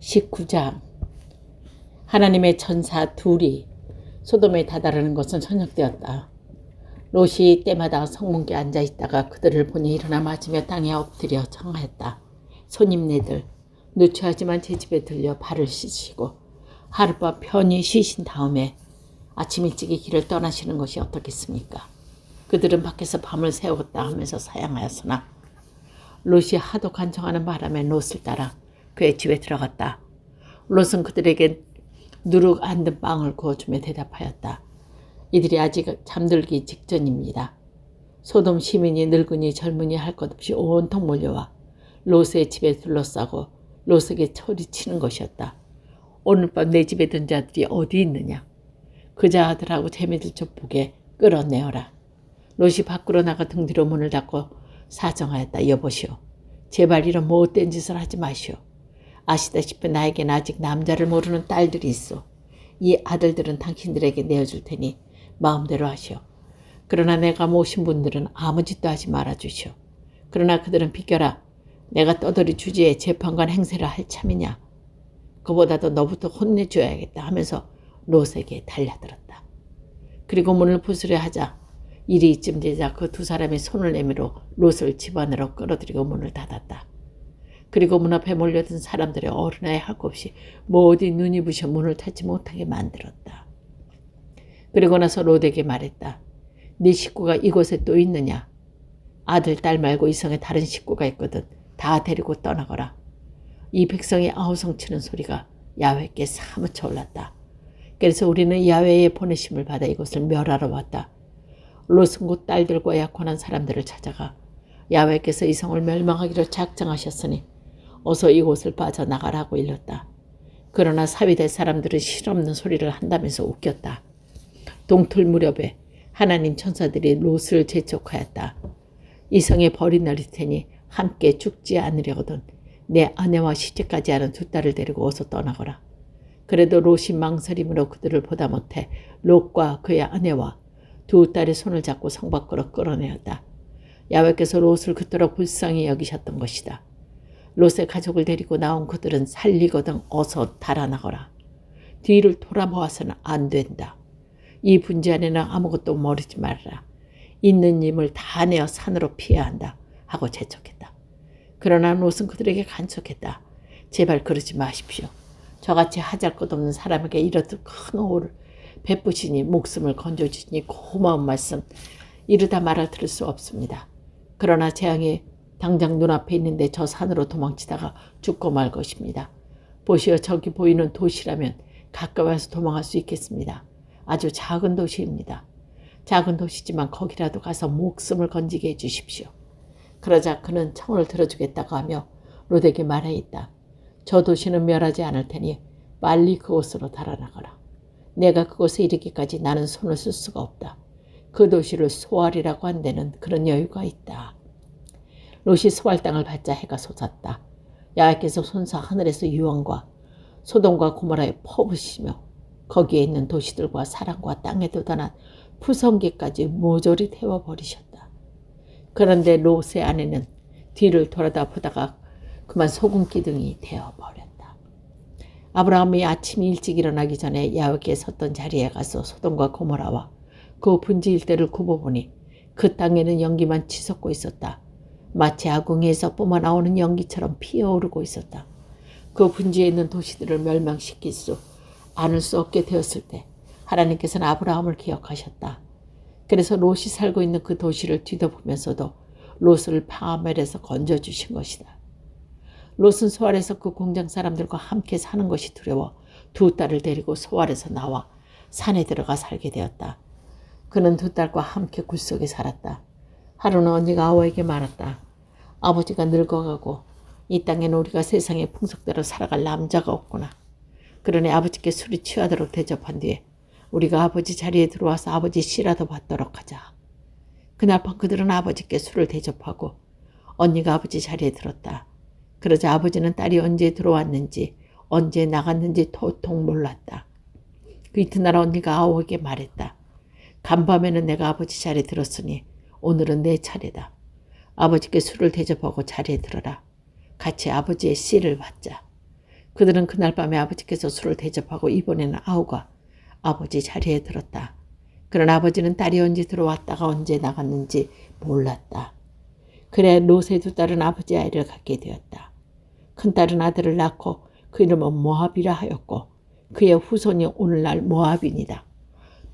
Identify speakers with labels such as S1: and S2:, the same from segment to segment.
S1: 19장. 하나님의 천사 둘이 소돔에 다다르는 것은 저녁되었다. 롯이 때마다 성문께 앉아있다가 그들을 보니 일어나 맞으며 땅에 엎드려 청하였다. 손님네들, 누추하지만 제 집에 들려 발을 씻으시고 하룻밤 편히 쉬신 다음에 아침 일찍이 길을 떠나시는 것이 어떻겠습니까? 그들은 밖에서 밤을 새웠다 하면서 사양하였으나 롯이 하도 간청하는 바람에 롯을 따라 그의 집에 들어갔다. 롯은 그들에게 누룩 앉은 빵을 구워주며 대답하였다. 이들이 아직 잠들기 직전입니다. 소돔 시민이 늙은이 젊은이 할 것 없이 온통 몰려와 롯의 집에 둘러싸고 롯에게 소리치는 것이었다. 오늘 밤 내 집에 든 자들이 어디 있느냐? 그 자들하고 재미들 좀 보게 끌어내어라. 롯이 밖으로 나가 등 뒤로 문을 닫고 사정하였다. 여보시오, 제발 이런 못된 짓을 하지 마시오. 아시다시피 나에겐 아직 남자를 모르는 딸들이 있어. 이 아들들은 당신들에게 내어줄 테니 마음대로 하시오. 그러나 내가 모신 분들은 아무 짓도 하지 말아주시오. 그러나 그들은 비켜라. 내가 떠돌이 주지에 재판관 행세를 할 참이냐. 그보다도 너부터 혼내줘야겠다 하면서 롯에게 달려들었다. 그리고 문을 부수려 하자 일이 이쯤 되자 그 두 사람이 손을 내밀어 롯을 집 안으로 끌어들이고 문을 닫았다. 그리고 문 앞에 몰려든 사람들의 어른아이 할 것 없이 모두 눈이 부셔 문을 닫지 못하게 만들었다. 그리고 나서 롯에게 말했다. 네 식구가 이곳에 또 있느냐? 아들, 딸 말고 이 성에 다른 식구가 있거든. 다 데리고 떠나거라. 이 백성이 아우성치는 소리가 야훼께 사무쳐 올랐다. 그래서 우리는 야훼의 보내심을 받아 이곳을 멸하러 왔다. 롯은 곧 딸들과 약혼한 사람들을 찾아가 야훼께서 이 성을 멸망하기로 작정하셨으니 어서 이곳을 빠져나가라고 일렀다. 그러나 사위될 사람들은 실없는 소리를 한다면서 웃겼다. 동틀 무렵에 하나님 천사들이 롯을 재촉하였다. 이 성에 벌이 내릴 테니 함께 죽지 않으려거든 내 아내와 시집까지 하는 두 딸을 데리고 어서 떠나거라. 그래도 롯이 망설임으로 그들을 보다 못해 롯과 그의 아내와 두 딸의 손을 잡고 성 밖으로 끌어내었다. 야훼께서 롯을 그토록 불쌍히 여기셨던 것이다. 롯의 가족을 데리고 나온 그들은 살리거든 어서 달아나거라. 뒤를 돌아보아서는 안 된다. 이 분지 안에는 아무것도 모르지 말아라. 있는 힘을 다 내어 산으로 피해야 한다 하고 재촉했다. 그러나 롯은 그들에게 간척했다. 제발 그러지 마십시오. 저같이 하잘 것 없는 사람에게 이렇듯 큰 오를 베푸시니 목숨을 건져주시니 고마운 말씀 이르다 말아 들을 수 없습니다. 그러나 재앙이 당장 눈앞에 있는데 저 산으로 도망치다가 죽고 말 것입니다. 보시어 저기 보이는 도시라면 가까워서 도망할 수 있겠습니다. 아주 작은 도시입니다. 작은 도시지만 거기라도 가서 목숨을 건지게 해주십시오. 그러자 그는 청을 들어주겠다고 하며 롯에게 말하였다. 저 도시는 멸하지 않을 테니 빨리 그곳으로 달아나거라. 내가 그곳에 이르기까지 나는 손을 쓸 수가 없다. 그 도시를 소알이라고 한 데는 그런 여유가 있다. 롯이 소알 땅을 밟자 해가 솟았다. 야훼께서 손사 하늘에서 유황과 소돔과 고모라에 퍼부시며 거기에 있는 도시들과 사람과 땅에 돋아난 푸성기까지 모조리 태워버리셨다. 그런데 롯의 아내는 뒤를 돌아다 보다가 그만 소금기둥이 되어버렸다. 아브라함이 아침 일찍 일어나기 전에 야훼께 섰던 자리에 가서 소돔과 고모라와 그 분지 일대를 굽어보니 그 땅에는 연기만 치솟고 있었다. 마치 아궁이에서 뿜어나오는 연기처럼 피어오르고 있었다. 그 분지에 있는 도시들을 멸망시킬 수 않을 수 없게 되었을 때 하나님께서는 아브라함을 기억하셨다. 그래서 롯이 살고 있는 그 도시를 뒤덮으면서도 롯을 파멸에서 건져주신 것이다. 롯은 소알에서 그 공장 사람들과 함께 사는 것이 두려워 두 딸을 데리고 소알에서 나와 산에 들어가 살게 되었다. 그는 두 딸과 함께 굴속에 살았다. 하루는 언니가 아우에게 말했다. 아버지가 늙어가고 이 땅에는 우리가 세상의 풍속대로 살아갈 남자가 없구나. 그러니 아버지께 술이 취하도록 대접한 뒤에 우리가 아버지 자리에 들어와서 아버지 씨라도 받도록 하자. 그날 밤 그들은 아버지께 술을 대접하고 언니가 아버지 자리에 들었다. 그러자 아버지는 딸이 언제 들어왔는지 언제 나갔는지 도통 몰랐다. 그 이튿날 언니가 아우에게 말했다. 간밤에는 내가 아버지 자리에 들었으니 오늘은 내 차례다. 아버지께 술을 대접하고 자리에 들어라. 같이 아버지의 씨를 받자. 그들은 그날 밤에 아버지께서 술을 대접하고 이번에는 아우가 아버지 자리에 들었다. 그러나 아버지는 딸이 언제 들어왔다가 언제 나갔는지 몰랐다. 그래 롯의 두 딸은 아버지 아이를 갖게 되었다. 큰딸은 아들을 낳고 그 이름은 모압이라 하였고 그의 후손이 오늘날 모압인이다.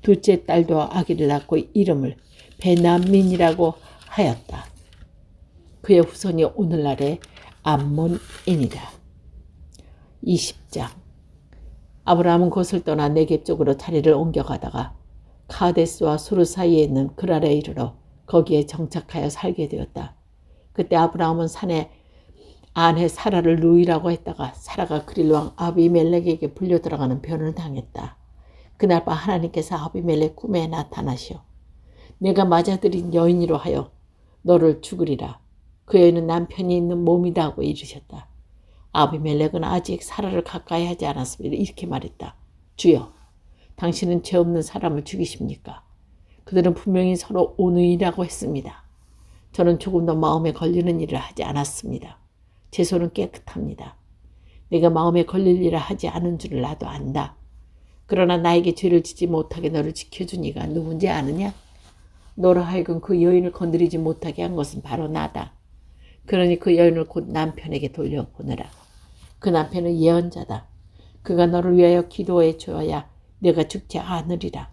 S1: 둘째 딸도 아기를 낳고 이름을 베냐민이라고 하였다. 그의 후손이 오늘날의 암몬인이다. 20장. 아브라함은 그것을 떠나 네겝 쪽으로 자리를 옮겨가다가 카데스와 수르 사이에 있는 그랄에 이르러 거기에 정착하여 살게 되었다. 그때 아브라함은 산에 아내 사라를 누이라고 했다가 사라가 그릴 왕 아비멜렉에게 불려 들어가는 변을 당했다. 그날 밤 하나님께서 아비멜렉 꿈에 나타나시어 내가 맞아들인 여인으로 하여 너를 죽으리라. 그 여인은 남편이 있는 몸이다 하고 이르셨다. 아비멜렉은 아직 사라를 가까이 하지 않았습니다. 이렇게 말했다. 주여, 당신은 죄 없는 사람을 죽이십니까? 그들은 분명히 서로 오누이라고 했습니다. 저는 조금도 마음에 걸리는 일을 하지 않았습니다. 제 손은 깨끗합니다. 내가 마음에 걸릴 일을 하지 않은 줄을 나도 안다. 그러나 나에게 죄를 지지 못하게 너를 지켜준 이가 누군지 아느냐? 너로 하여금 그 여인을 건드리지 못하게 한 것은 바로 나다. 그러니 그 여인을 곧 남편에게 돌려보내라. 그 남편은 예언자다. 그가 너를 위하여 기도해 줘야 내가 죽지 않으리라.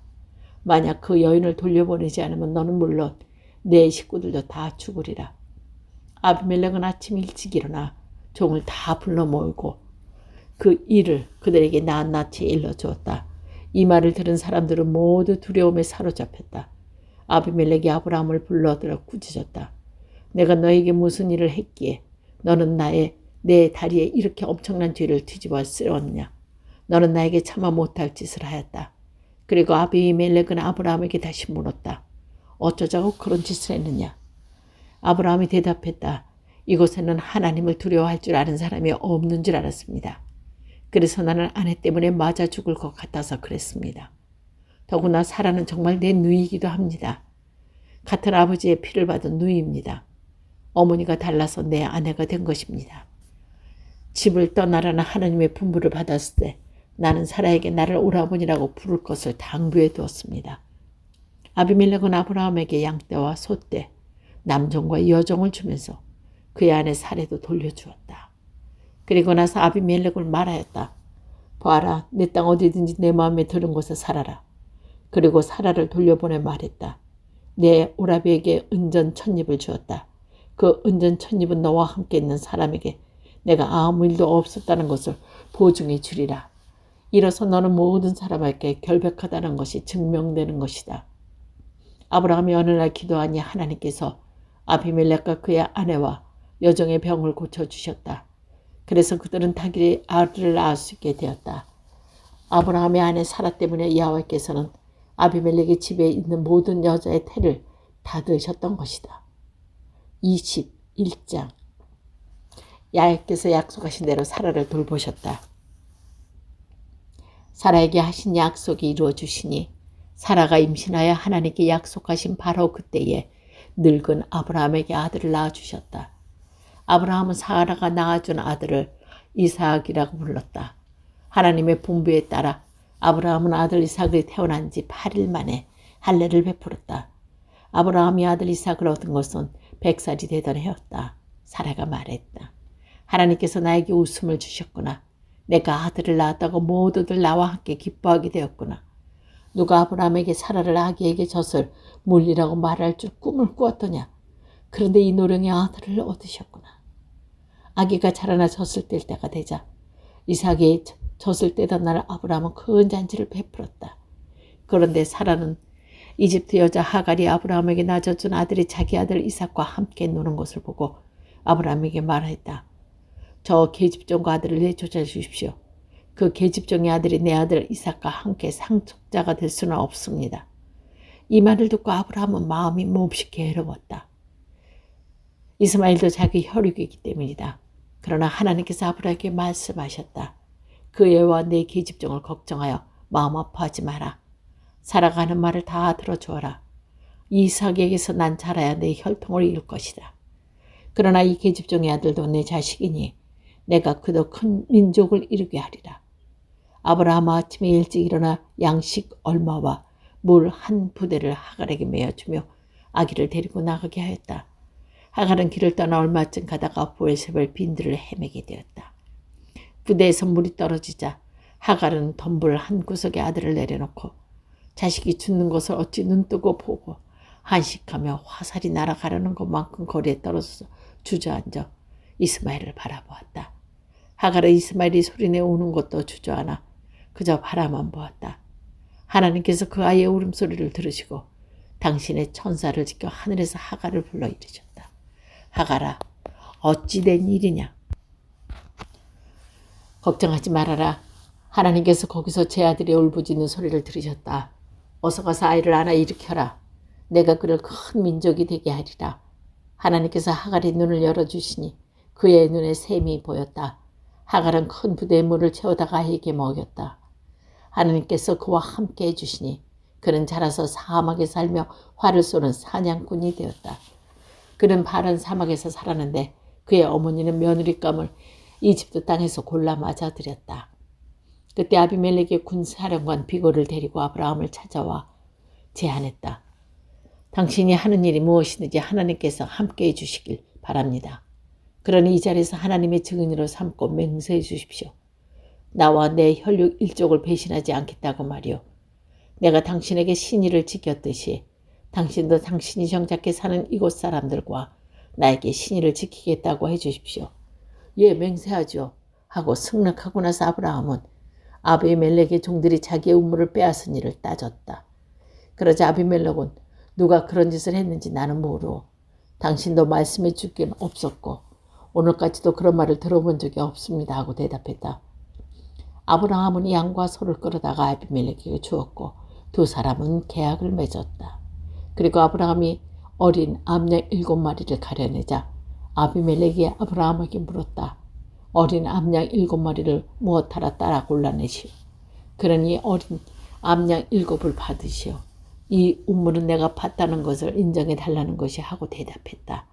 S1: 만약 그 여인을 돌려보내지 않으면 너는 물론 내 식구들도 다 죽으리라. 아비멜렉은 아침 일찍 일어나 종을 다 불러 모으고 그 일을 그들에게 낱낱이 일러주었다. 이 말을 들은 사람들은 모두 두려움에 사로잡혔다. 아비멜렉이 아브라함을 불러들어 꾸짖었다. 내가 너에게 무슨 일을 했기에 너는 내 다리에 이렇게 엄청난 죄를 뒤집어 쓰었느냐. 너는 나에게 참아 못할 짓을 하였다. 그리고 아비멜렉은 아브라함에게 다시 물었다. 어쩌자고 그런 짓을 했느냐. 아브라함이 대답했다. 이곳에는 하나님을 두려워할 줄 아는 사람이 없는 줄 알았습니다. 그래서 나는 아내 때문에 맞아 죽을 것 같아서 그랬습니다. 더구나 사라는 정말 내 누이이기도 합니다. 같은 아버지의 피를 받은 누이입니다. 어머니가 달라서 내 아내가 된 것입니다. 집을 떠나라는 하나님의 분부를 받았을 때 나는 사라에게 나를 오라버니라고 부를 것을 당부해 두었습니다. 아비멜렉은 아브라함에게 양떼와 소떼, 남종과 여종을 주면서 그의 아내 사레도 돌려주었다. 그리고 나서 아비멜렉은 말하였다. 봐라, 내 땅 어디든지 내 마음에 드는 곳에 살아라. 그리고 사라를 돌려보내 말했다. 내 오라비에게 은전 1000입을 주었다. 그 은전 1000입은 너와 함께 있는 사람에게 내가 아무 일도 없었다는 것을 보증해 주리라. 이로써 너는 모든 사람에게 결백하다는 것이 증명되는 것이다. 아브라함이 어느 날 기도하니 하나님께서 아비멜렉과 그의 아내와 여종의 병을 고쳐주셨다. 그래서 그들은 다길이 아들을 낳을 수 있게 되었다. 아브라함의 아내 사라 때문에 여호와께서는 아비멜렉의 집에 있는 모든 여자의 태를 닫으셨던 것이다. 21장. 야훼께서 약속하신 대로 사라를 돌보셨다. 사라에게 하신 약속이 이루어주시니 사라가 임신하여 하나님께 약속하신 바로 그때에 늙은 아브라함에게 아들을 낳아주셨다. 아브라함은 사라가 낳아준 아들을 이삭이라고 불렀다. 하나님의 분부에 따라 아브라함은 아들 이삭이 태어난 지 8일 만에 할례를 베풀었다. 아브라함이 아들 이삭을 얻은 것은 100살이 되던 해였다. 사라가 말했다. 하나님께서 나에게 웃음을 주셨구나. 내가 아들을 낳았다고 모두들 나와 함께 기뻐하게 되었구나. 누가 아브라함에게 사라를 아기에게 젖을 물리라고 말할 줄 꿈을 꾸었더냐. 그런데 이 노령의 아들을 얻으셨구나. 아기가 자라나 젖을 뗄 때가 되자 이삭이 젖을 떼던 날 아브라함은 큰 잔치를 베풀었다. 그런데 사라는 이집트 여자 하갈이 아브라함에게 낳아준 아들이 자기 아들 이삭과 함께 노는 것을 보고 아브라함에게 말했다. 저 계집종과 아들을 내쫓아 주십시오. 그 계집종의 아들이 내 아들 이삭과 함께 상속자가 될 수는 없습니다. 이 말을 듣고 아브라함은 마음이 몹시 괴로웠다. 이스마엘도 자기 혈육이기 때문이다. 그러나 하나님께서 아브라함에게 말씀하셨다. 그 애와 내 계집종을 걱정하여 마음 아파하지 마라. 사라가 하는 말을 다 들어주어라. 이삭에게서 난 자라야 내 혈통을 이룰 것이다. 그러나 이 계집종의 아들도 내 자식이니 내가 그도 큰 민족을 이루게 하리라. 아브라함은 아침에 일찍 일어나 양식 얼마와 물 한 부대를 하갈에게 메어주며 아기를 데리고 나가게 하였다. 하갈은 길을 떠나 얼마쯤 가다가 보엘세벨 빈들을 헤매게 되었다. 부대에서 물이 떨어지자 하갈은 덤불 한 구석에 아들을 내려놓고 자식이 죽는 것을 어찌 눈뜨고 보고 한식하며 화살이 날아가려는 것만큼 거리에 떨어져서 주저앉아 이스마엘을 바라보았다. 하갈은 이스마엘이 소리내 우는 것도 주저하나 그저 바라만 보았다. 하나님께서 그 아이의 울음소리를 들으시고 당신의 천사를 지켜 하늘에서 하갈을 불러 이르셨다. 하갈아, 어찌 된 일이냐? 걱정하지 말아라. 하나님께서 거기서 제 아들의 울부짖는 소리를 들으셨다. 어서 가서 아이를 안아 일으켜라. 내가 그를 큰 민족이 되게 하리라. 하나님께서 하갈의 눈을 열어주시니 그의 눈에 샘이 보였다. 하갈은 큰 부대에 물을 채우다가 아이에게 먹였다. 하나님께서 그와 함께 해주시니 그는 자라서 사막에 살며 활을 쏘는 사냥꾼이 되었다. 그는 파란 사막에서 살았는데 그의 어머니는 며느리감을 이집트 땅에서 골라 맞아들였다. 그때 아비멜렉의 군사령관 비골을 데리고 아브라함을 찾아와 제안했다. 당신이 하는 일이 무엇이든지 하나님께서 함께해 주시길 바랍니다. 그러니 이 자리에서 하나님의 증인으로 삼고 맹세해 주십시오. 나와 내 혈육 일족을 배신하지 않겠다고 말이오. 내가 당신에게 신의를 지켰듯이 당신도 당신이 정착해 사는 이곳 사람들과 나에게 신의를 지키겠다고 해주십시오. 예, 맹세하죠. 하고 승낙하고 나서 아브라함은 아비멜렉의 종들이 자기의 우물을 빼앗은 일을 따졌다. 그러자 아비멜렉은 누가 그런 짓을 했는지 나는 모르오. 당신도 말씀해 줄 게 없었고 오늘까지도 그런 말을 들어본 적이 없습니다 하고 대답했다. 아브라함은 양과 소를 끌어다가 아비멜렉에게 주었고 두 사람은 계약을 맺었다. 그리고 아브라함이 어린 암양 7마리를 가려내자 아비멜렉이 아브라함에게 물었다. 어린 암양 7마리를 무엇하라 따라 골라내시오. 그러니 어린 암양 7을 받으시오. 이 우물은 내가 봤다는 것을 인정해 달라는 것이 하고 대답했다.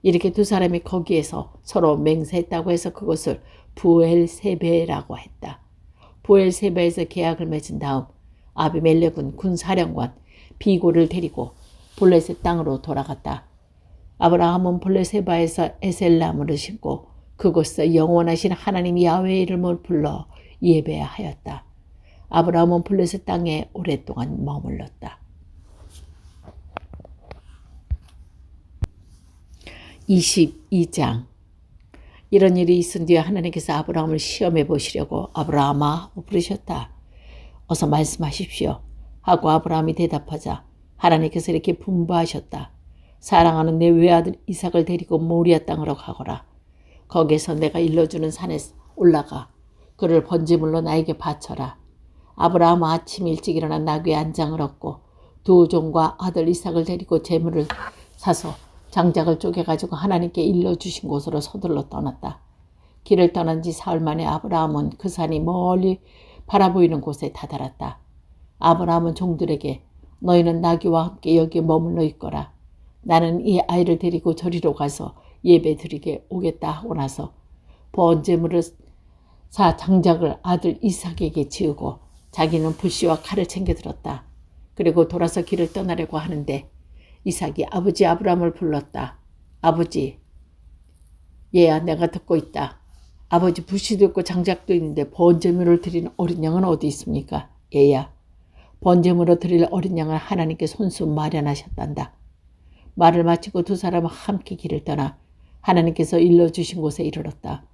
S1: 이렇게 두 사람이 거기에서 서로 맹세했다고 해서 그것을 부엘세베라고 했다. 부엘세베에서 계약을 맺은 다음 아비멜렉은 군사령관 비골을 데리고 블레셋 땅으로 돌아갔다. 아브라함은 블레세바에서 에셀나무를 심고 그곳에서 영원하신 하나님 야훼의 이름을 불러 예배하였다. 아브라함은 블레셋 땅에 오랫동안 머물렀다. 22장. 이런 일이 있은 뒤에 하나님께서 아브라함을 시험해 보시려고 아브라함아 부르셨다. 어서 말씀하십시오 하고 아브라함이 대답하자 하나님께서 이렇게 분부하셨다. 사랑하는 내 외아들 이삭을 데리고 모리아 땅으로 가거라. 거기에서 내가 일러주는 산에 올라가 그를 번제물로 나에게 바쳐라. 아브라함은 아침 일찍 일어나 나귀의 안장을 얻고 두 종과 아들 이삭을 데리고 제물을 사서 장작을 쪼개가지고 하나님께 일러주신 곳으로 서둘러 떠났다. 길을 떠난 지 사흘 만에 아브라함은 그 산이 멀리 바라보이는 곳에 다다랐다. 아브라함은 종들에게 너희는 나귀와 함께 여기에 머물러 있거라. 나는 이 아이를 데리고 저리로 가서 예배 드리게 오겠다 하고 나서 번제물을 사 장작을 아들 이삭에게 지우고 자기는 불씨와 칼을 챙겨 들었다. 그리고 돌아서 길을 떠나려고 하는데 이삭이 아버지 아브라함을 불렀다. 아버지. 얘야, 내가 듣고 있다. 아버지, 불씨도 있고 장작도 있는데 번제물을 드리는 어린 양은 어디 있습니까? 얘야, 번제물로 드릴 어린 양을 하나님께 손수 마련하셨단다. 말을 마치고 두 사람은 함께 길을 떠나 하나님께서 일러주신 곳에 이르렀다.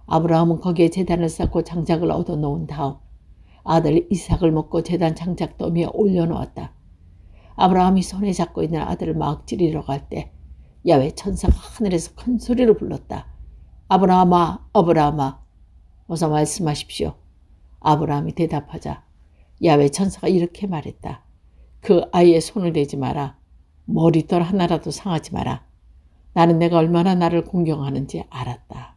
S1: 아브라함은 거기에 제단을 쌓고 장작을 얻어놓은 다음 아들 이삭을 먹고 제단 장작 더미에 올려놓았다. 아브라함이 손에 잡고 있는 아들을 막 찌르러 갈 때 야훼 천사가 하늘에서 큰 소리로 불렀다. 아브라함아, 아브라함아, 어서 말씀하십시오. 아브라함이 대답하자 야훼 천사가 이렇게 말했다. 그 아이의 손을 대지 마라. 머리털 하나라도 상하지 마라. 나는 내가 얼마나 나를 공경하는지 알았다.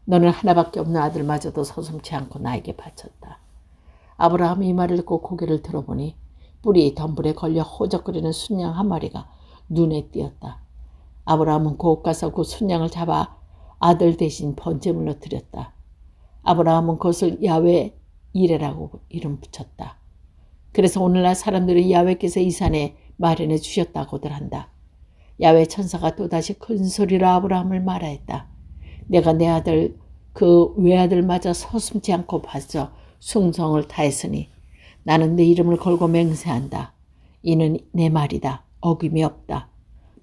S1: 너는 하나밖에 없는 아들마저도 서슴지 않고 나에게 바쳤다. 아브라함이 이 말을 듣고 고개를 들어보니 뿔이 덤불에 걸려 호적거리는 순양 한 마리가 눈에 띄었다. 아브라함은 곧 가서 그 순양을 잡아 아들 대신 번제물로 드렸다. 아브라함은 그것을 야훼 이레라고 이름 붙였다. 그래서 오늘날 사람들은 야훼께서 이 산에 마련해 주셨다고들 한다. 야훼 천사가 또다시 큰 소리로 아브라함을 말하였다. 내가 내 아들 그 외아들마저 서슴지 않고 봐서 숭성을 다했으니 나는 내 이름을 걸고 맹세한다. 이는 내 말이다. 어김이 없다.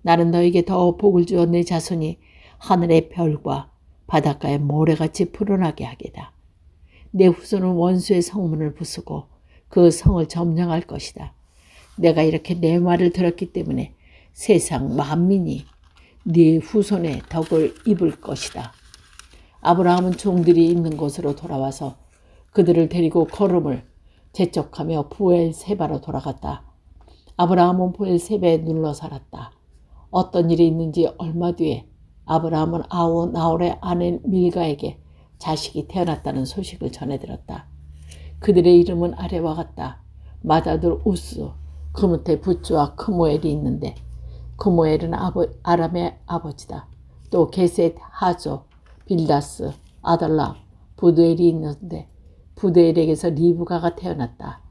S1: 나는 너에게 더 복을 주어 내 자손이 하늘의 별과 바닷가의 모래같이 불어나게 하겠다. 내 후손은 원수의 성문을 부수고 그 성을 점령할 것이다. 내가 이렇게 내 말을 들었기 때문에 세상 만민이 네 후손의 덕을 입을 것이다. 아브라함은 종들이 있는 곳으로 돌아와서 그들을 데리고 걸음을 재촉하며 부엘세바로 돌아갔다. 아브라함은 부엘세바에 눌러 살았다. 어떤 일이 있는지 얼마 뒤에 아브라함은 나홀의 아내 밀가에게 자식이 태어났다는 소식을 전해들었다. 그들의 이름은 아래와 같다. 마다둘 우스, 그 밑에 붓주와 크모엘이 있는데 크모엘은 아람의 아버지다. 또 게셋, 하조, 빌다스, 아달라, 부드엘이 있는데 부드엘에게서 리브가가 태어났다.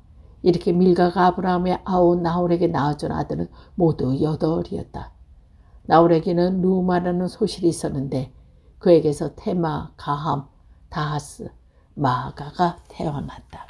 S1: 이렇게 밀가가 아브라함의 아우 나홀에게 낳아준 아들은 모두 8이었다. 나홀에게는 루마라는 소실이 있었는데 그에게서 테마, 가함, 다하스, 마가가 태어났다.